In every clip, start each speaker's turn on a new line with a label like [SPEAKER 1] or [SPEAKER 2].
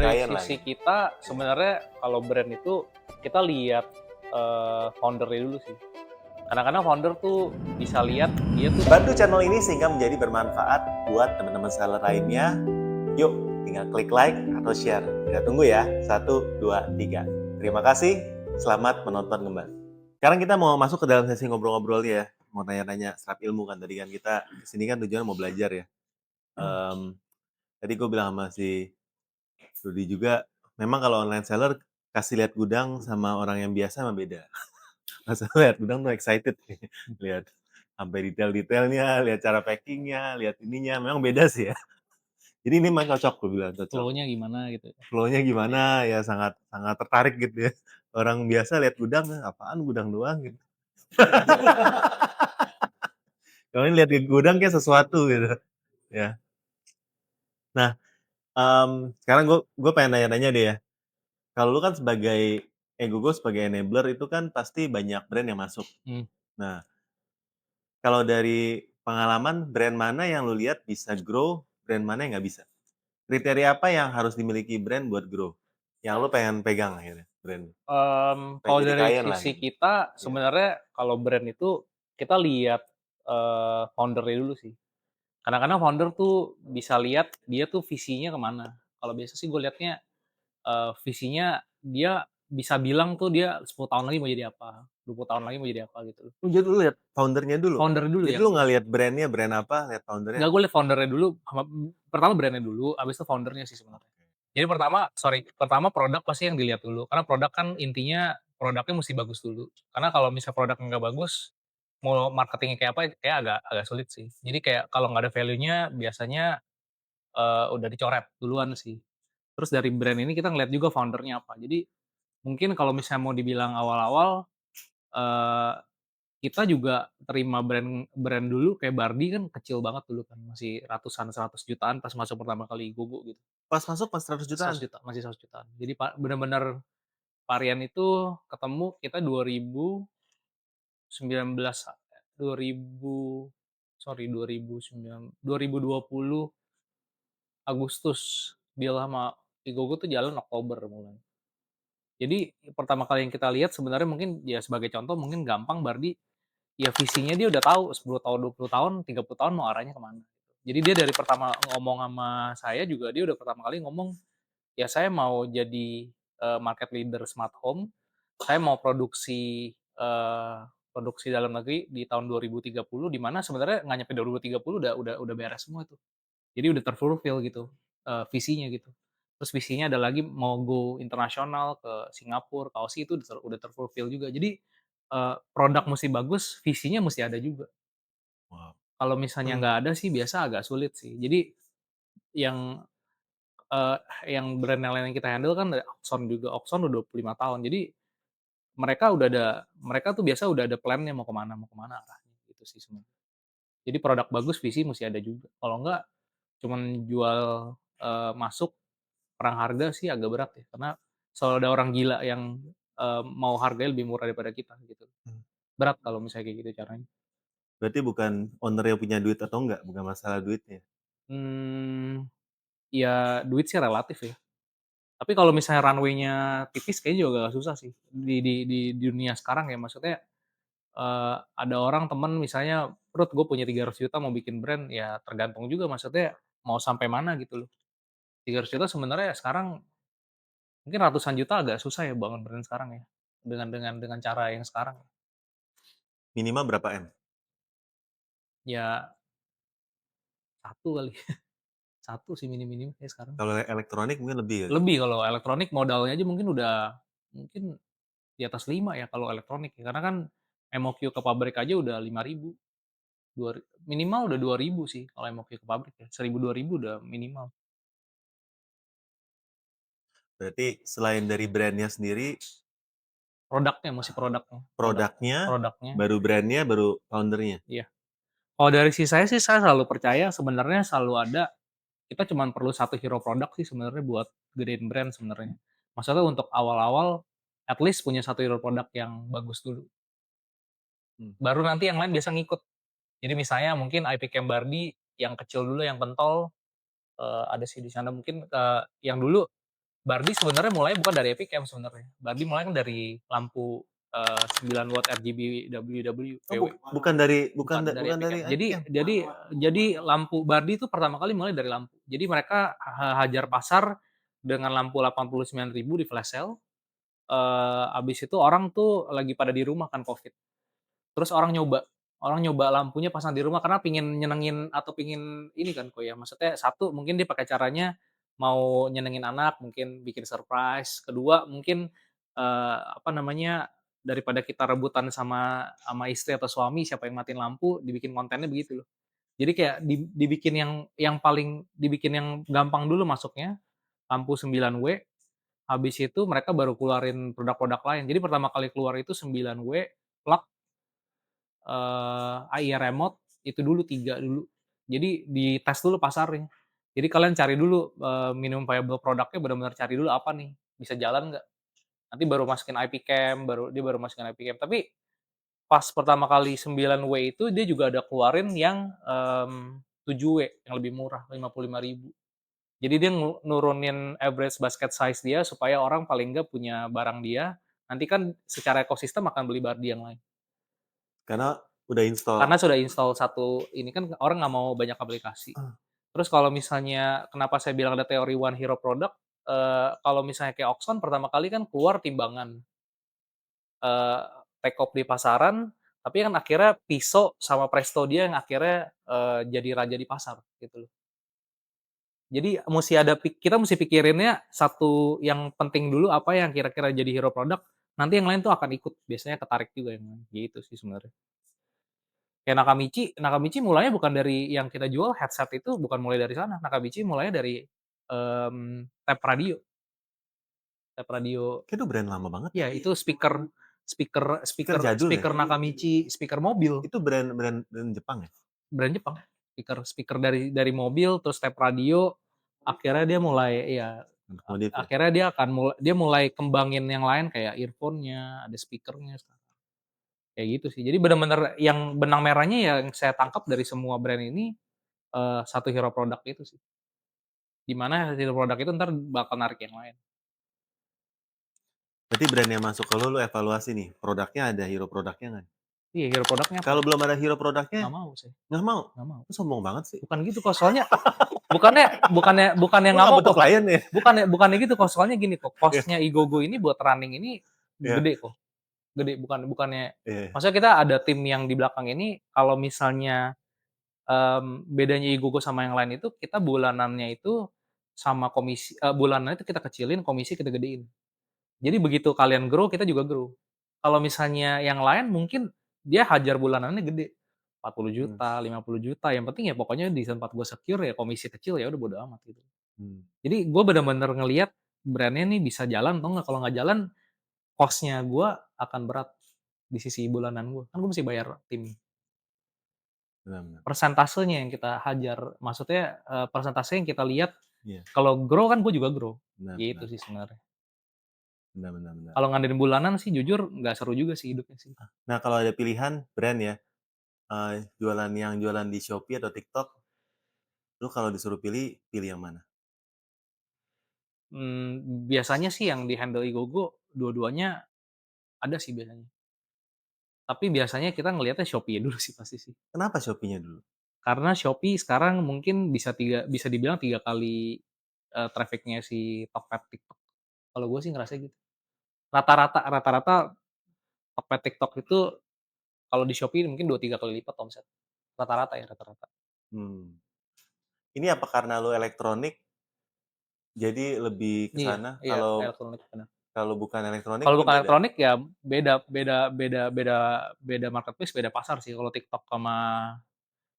[SPEAKER 1] dari
[SPEAKER 2] klien lah
[SPEAKER 1] sisi
[SPEAKER 2] gitu.
[SPEAKER 1] kita
[SPEAKER 2] Iya.
[SPEAKER 1] sebenarnya kalau brand itu kita lihat, founder-nya dulu sih. Kadang-kadang founder tuh bisa lihat dia tuh
[SPEAKER 2] Bantu channel ini sehingga menjadi bermanfaat buat teman-teman seller lainnya. Yuk, tinggal klik like atau share. Kita tunggu ya. Satu, dua, tiga. Terima kasih. Selamat menonton kembali. Sekarang kita mau masuk ke dalam sesi ngobrol-ngobrolnya ya. Mau tanya-tanya serap ilmu kan. Tadi kan kita kesini kan tujuan mau belajar ya. Tadi gue bilang sama si Rudy juga, memang kalau online seller kasih lihat gudang sama orang yang biasa mah beda. Pas lihat gudang tuh excited lihat sampai detail-detailnya, lihat cara packingnya, lihat ininya, memang beda sih ya. Jadi ini memang cocok, gue bilang cocok.
[SPEAKER 1] flow-nya gimana gitu.
[SPEAKER 2] Flow-nya gimana, ya sangat sangat tertarik gitu ya. Orang biasa lihat gudang, apaan gudang doang gitu. Kalau ini lihat gudang kayak sesuatu gitu ya. Nah, sekarang gue pengen nanya-nanya deh ya. Kalau lu kan sebagai gue sebagai enabler itu kan pasti banyak brand yang masuk.
[SPEAKER 1] Mmm,
[SPEAKER 2] Nah, kalau dari pengalaman, brand mana yang lu lihat bisa grow, brand mana yang nggak bisa? Kriteria apa yang harus dimiliki brand buat grow? Yang lu pengen pegang akhirnya, brand? Pengen
[SPEAKER 1] kalau
[SPEAKER 2] jadi
[SPEAKER 1] dari
[SPEAKER 2] klien lah
[SPEAKER 1] sisi
[SPEAKER 2] gitu.
[SPEAKER 1] kita
[SPEAKER 2] Iya.
[SPEAKER 1] sebenarnya kalau brand itu kita lihat, founder-nya dulu sih. Kadang-kadang founder tuh bisa lihat dia tuh visinya ke mana. Kalau biasa sih gue lihatnya, visinya dia bisa bilang tuh dia 10 tahun lagi mau jadi apa, 20 tahun lagi mau jadi apa gitu loh.
[SPEAKER 2] Oh, jadi lu lihat founder-nya dulu?
[SPEAKER 1] Founder dulu
[SPEAKER 2] Jadi
[SPEAKER 1] yang
[SPEAKER 2] lu nggak lihat brand-nya, brand apa, lihat founder-nya?
[SPEAKER 1] enggak, gue liat founder-nya dulu pertama brand-nya dulu, habis itu founder-nya sih sebenarnya.
[SPEAKER 2] Oke.
[SPEAKER 1] Jadi pertama produk pasti yang dilihat dulu, karena produk kan intinya produknya mesti bagus dulu. Karena kalau misal produknya nggak bagus, mau marketingnya kayak apa, kayak agak agak sulit sih. Jadi kayak kalau nggak ada value-nya biasanya, udah dicoret duluan sih. Terus dari brand ini kita ngeliat juga founder-nya apa. Jadi mungkin kalau misalnya mau dibilang awal-awal, eee, kita juga terima brand brand dulu kayak Barbie kan kecil banget dulu kan, masih ratusan, 100 jutaan pas masuk pertama kali Gogo gitu.
[SPEAKER 2] Pas masuk pas 100 jutaan?
[SPEAKER 1] 100 juta, masih 100 jutaan. Jadi bener-bener varian itu ketemu kita 2019, 2000 sorry 2020 Agustus, deal sama Vigogo tuh jalan Oktober mulai. Jadi pertama kali yang kita lihat sebenarnya mungkin ya sebagai contoh mungkin gampang Bardi, ya visinya dia udah tahu 10 tahun, 20 tahun, 30 tahun mau arahnya ke mana. Jadi dia dari pertama ngomong sama saya juga dia udah pertama kali ngomong, "Ya saya mau jadi, market leader smart home, saya mau produksi dalam negeri di tahun 2030," di mana sebenarnya nggak nyampe 2030 udah beres semua tuh. Jadi udah terfulfill gitu, visinya gitu. Terus visinya ada lagi mau go internasional ke Singapura, ke Aussie itu udah terfulfill juga. Jadi, produk musti bagus, visinya musti ada juga.
[SPEAKER 2] Wow.
[SPEAKER 1] Kalau misalnya nggak ada sih biasa agak sulit sih. Jadi yang, eee, yang brand yang lain yang kita handle kan ada Oxone juga, Oxone udah 25 tahun. Jadi mereka tuh biasa udah ada plan-nya mau ke mana arahnya, gitu sih sebenarnya. Jadi produk bagus, visi musti ada juga. Kalau enggak cuman jual, masuk perang harga sih agak berat ya, karena selalu ada orang gila yang, mau harganya lebih murah daripada kita gitu.
[SPEAKER 2] Mmm.
[SPEAKER 1] Berat kalau misalnya kayak gitu caranya.
[SPEAKER 2] Berarti bukan owner-nya punya duit atau enggak, bukan masalah duitnya?
[SPEAKER 1] Mmm, ya duit sih relatif ya, tapi kalau misalnya runway-nya tipis kayaknya juga agak susah sih di dunia sekarang ya. Maksudnya, ada orang temen misalnya, "Ruth, gue punya 300 juta mau bikin brand," ya tergantung juga maksudnya mau sampai mana gitu loh. 300 juta sebenarnya sekarang mungkin ratusan juta agak susah ya bangun brand sekarang ya, dengan cara yang sekarang.
[SPEAKER 2] Minimal berapa M?
[SPEAKER 1] Ya satu kali, satu sih minim-minim kayaknya sekarang.
[SPEAKER 2] Kalau elektronik mungkin lebih ya?
[SPEAKER 1] Lebih kalau elektronik modalnya aja mungkin di atas 5 ya kalau elektronik ya, karena kan MOQ ke pabrik aja udah 5.000, minimal udah 2.000 sih kalau MOQ ke pabrik ya, 1.000, 2.000 udah minimal.
[SPEAKER 2] Berarti selain dari brand-nya sendiri,
[SPEAKER 1] Produknya, masih produknya,
[SPEAKER 2] produknya,
[SPEAKER 1] produknya,
[SPEAKER 2] baru brand-nya, baru founder-nya?
[SPEAKER 1] iya. Kalau dari sisi saya sih saya selalu percaya sebenarnya selalu ada. Kita cuman perlu satu hero product sih sebenarnya buat gedein brand sebenarnya. Maksudnya untuk awal-awal, at least punya satu hero product yang bagus dulu,
[SPEAKER 2] Mmm.
[SPEAKER 1] baru nanti yang lain biasa ngikut. Jadi misalnya mungkin IP Cam Barbie yang kecil dulu yang pentol, ada sih di sana mungkin, yang dulu Bardi sebenarnya mulainya bukan dari Epicam sebenarnya. Bardi mulai kan dari lampu, 9 watt RGB
[SPEAKER 2] Oh,
[SPEAKER 1] WW, bukan dari
[SPEAKER 2] bukan dari
[SPEAKER 1] Epicam.
[SPEAKER 2] IPM?
[SPEAKER 1] Jadi lampu Bardi itu pertama kali mulai dari lampu. Jadi mereka hajar pasar dengan lampu 89.000 di flash sale, habis itu orang tuh lagi pada di rumah kan Covid. Terus orang nyoba lampunya pasang di rumah karena pingin nyenengin atau pingin ini kan, Ko, ya, maksudnya satu mungkin dia pakai caranya mau nyenengin anak, mungkin bikin surprise, kedua mungkin, apa namanya, daripada kita rebutan sama istri atau suami siapa yang matiin lampu, dibikin kontennya begitu loh. Jadi kayak dibikin yang paling dibikin yang gampang dulu masuknya, lampu 9W, habis itu mereka baru keluarin produk-produk lain. Jadi pertama kali keluar itu 9W, plug, AI remote itu dulu 3 dulu. Jadi dites dulu pasarnya. Jadi kalian cari dulu, minimum viable produknya benar-benar cari dulu apa nih, bisa jalan nggak? Nanti baru masukin IP cam, dia baru masukin IP cam. Tapi pas pertama kali 9W itu dia juga ada keluarin yang, 7W yang lebih murah, 55.000. Jadi dia nurunin average basket size dia supaya orang paling nggak punya barang dia, nanti kan secara ekosistem akan beli Bardi yang lain.
[SPEAKER 2] Karena udah install.
[SPEAKER 1] Karena sudah install satu ini kan orang nggak mau banyak aplikasi.
[SPEAKER 2] Ah,
[SPEAKER 1] Terus kalau misalnya kenapa saya bilang ada teori one hero product, kalau misalnya kayak Oxone pertama kali kan keluar timbangan, eee, take off di pasaran, tapi kan akhirnya Piso sama Presto dia yang akhirnya, jadi raja di pasar, gitu loh. Jadi kita musti pikirinnya satu yang penting dulu apa yang kira-kira jadi hero product, nanti yang lain tuh akan ikut, biasanya ketarik juga yang lain, gitu sih sebenarnya. Kayak Nakamichi mulainya bukan dari yang kita jual headset itu bukan mulai dari sana, Nakamichi mulainya dari, tap radio
[SPEAKER 2] kayak itu brand lama banget ya?
[SPEAKER 1] iya itu speaker speaker
[SPEAKER 2] Speaker
[SPEAKER 1] speaker
[SPEAKER 2] jadul ya?
[SPEAKER 1] speaker Nakamichi, speaker mobil,
[SPEAKER 2] Itu brand brand brand Jepang ya?
[SPEAKER 1] brand Jepang. Speaker speaker dari mobil, terus tap radio, akhirnya dia mulai iya,
[SPEAKER 2] Otomotif ya?
[SPEAKER 1] akhirnya dia mulai kembangin yang lain kayak earphone-nya, ada speaker-nya sekarang, kayak gitu sih. Jadi bener-bener yang benang merahnya yang saya tangkap dari semua brand ini, satu hero product itu sih. Di mana hasil produk itu entar bakal narik yang lain.
[SPEAKER 2] Berarti brand yang masuk ke lu evaluasi nih, produknya ada hero produknya nggak?
[SPEAKER 1] Iya, hero produknya apa?
[SPEAKER 2] Kalau belum ada hero produknya,
[SPEAKER 1] Nggak mau saya,
[SPEAKER 2] nggak mau?
[SPEAKER 1] nggak mau.
[SPEAKER 2] Lu sombong banget sih.
[SPEAKER 1] Bukan gitu kok, soalnya bukannya
[SPEAKER 2] Lu
[SPEAKER 1] nggak
[SPEAKER 2] nggak
[SPEAKER 1] mau
[SPEAKER 2] butuh
[SPEAKER 1] kok,
[SPEAKER 2] klien ya?
[SPEAKER 1] bukannya gitu kok, soalnya gini kok,
[SPEAKER 2] Iya,
[SPEAKER 1] cost-nya Igogo ini buat running ini
[SPEAKER 2] iya,
[SPEAKER 1] gede kok, gede, bukannya
[SPEAKER 2] iya.
[SPEAKER 1] maksudnya kita ada tim yang di belakang ini kalau misalnya, bedanya Igogo sama yang lain itu kita bulanannya itu sama bulanannya itu kita kecilin, komisi kita gedein. Jadi begitu kalian grow, kita juga grow. Kalau misalnya yang lain mungkin dia hajar bulanannya gede, 40
[SPEAKER 2] Mmm,
[SPEAKER 1] juta, 50 juta, yang penting ya pokoknya di tempat gue secure ya komisi kecil ya udah bodo amat gitu.
[SPEAKER 2] mmm.
[SPEAKER 1] Jadi gue bener-bener ngelihat brand-nya nih bisa jalan atau enggak, kalau nggak jalan cost-nya gue akan berat di sisi bulanan gue, kan gue mesti bayar tim.
[SPEAKER 2] Benar, benar.
[SPEAKER 1] Persentasenya yang kita hajar, maksudnya, persentase yang kita lihat
[SPEAKER 2] Iya,
[SPEAKER 1] kalau grow kan gue juga grow,
[SPEAKER 2] benar,
[SPEAKER 1] gitu
[SPEAKER 2] benar.
[SPEAKER 1] sih sebenarnya.
[SPEAKER 2] Benar, benar, benar.
[SPEAKER 1] Kalau ngandelin bulanan sih jujur nggak seru juga sih hidupnya sih.
[SPEAKER 2] Nah, kalau ada pilihan brand ya, jualan di Shopee atau TikTok, lu kalau disuruh pilih, pilih yang mana?
[SPEAKER 1] Biasanya sih yang di-handle Igogo dua-duanya ada sih biasanya. Tapi biasanya kita ngelihatnya Shopee dulu sih pasti sih.
[SPEAKER 2] Kenapa Shopee-nya dulu?
[SPEAKER 1] Karena Shopee sekarang mungkin bisa dibilang 3 kali, traffic-nya si Tokped TikTok. Kalau gue sih ngerasa gitu. Rata-rata Tokped TikTok itu kalau di Shopee mungkin 2 3 kali lipat omset. Rata-rata ya, rata-rata.
[SPEAKER 2] Hmm. Ini apa karena lu elektronik, jadi lebih ke
[SPEAKER 1] Iya
[SPEAKER 2] sana?
[SPEAKER 1] iya,
[SPEAKER 2] Kalau
[SPEAKER 1] elektronik bener.
[SPEAKER 2] kalau bukan elektronik
[SPEAKER 1] Kalau
[SPEAKER 2] ini
[SPEAKER 1] bukan
[SPEAKER 2] beda?
[SPEAKER 1] elektronik ya beda beda beda beda beda marketplace, beda pasar sih kalau TikTok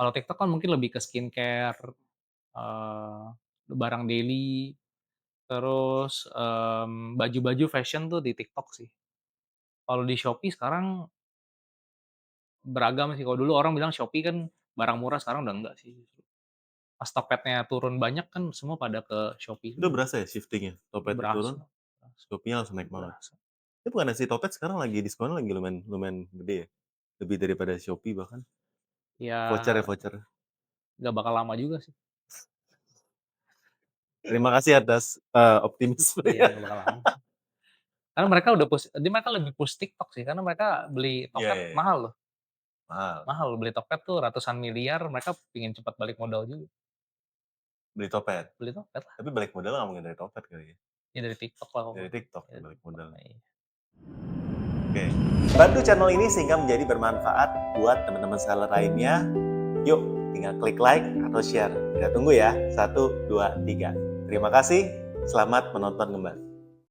[SPEAKER 1] kalau TikTok kan mungkin lebih ke skincare, eee, barang daily, terus, baju-baju fashion tuh di TikTok sih. Kalau di Shopee sekarang beragam sih, kalau dulu orang bilang Shopee kan barang murah, sekarang udah enggak sih justru. Pas Tokpednya turun banyak kan semua pada ke Shopee
[SPEAKER 2] Itu
[SPEAKER 1] semua.
[SPEAKER 2] berasa ya shifting-nya? Topetnya turun,
[SPEAKER 1] Berasa berasa
[SPEAKER 2] Shopee-nya langsung naik banget.
[SPEAKER 1] berasa.
[SPEAKER 2] Tapi bukannya si Topet sekarang lagi diskonnya lagi lumayan lumayan gede ya? Lebih daripada Shopee bahkan?
[SPEAKER 1] Ya
[SPEAKER 2] Voucher ya, voucher.
[SPEAKER 1] nggak bakal lama juga sih.
[SPEAKER 2] Terima kasih atas,
[SPEAKER 1] Iya,
[SPEAKER 2] optimismenya.
[SPEAKER 1] nggak bakal lama sih. Karena mereka udah mereka lebih push TikTok sih, karena mereka beli
[SPEAKER 2] Iya
[SPEAKER 1] Tokped
[SPEAKER 2] iya iya,
[SPEAKER 1] mahal loh,
[SPEAKER 2] mahal.
[SPEAKER 1] mahal beli Tokped tuh ratusan miliar, mereka pengen cepat balik modal juga,
[SPEAKER 2] Beli Topet,
[SPEAKER 1] beli Tokped lah,
[SPEAKER 2] tapi balik modal nggak mungkin dari Topet kali ya?
[SPEAKER 1] ya dari TikTok lah
[SPEAKER 2] Dari
[SPEAKER 1] pokoknya,
[SPEAKER 2] TikTok ya
[SPEAKER 1] dari
[SPEAKER 2] balik
[SPEAKER 1] TikTok,
[SPEAKER 2] modalnya.
[SPEAKER 1] iya.
[SPEAKER 2] Oke. Bantu channel ini sehingga menjadi bermanfaat buat teman-teman seller lainnya. Yuk, tinggal klik like atau share. Kita tunggu ya. 1, 2, 3. Terima kasih. Selamat menonton kembali.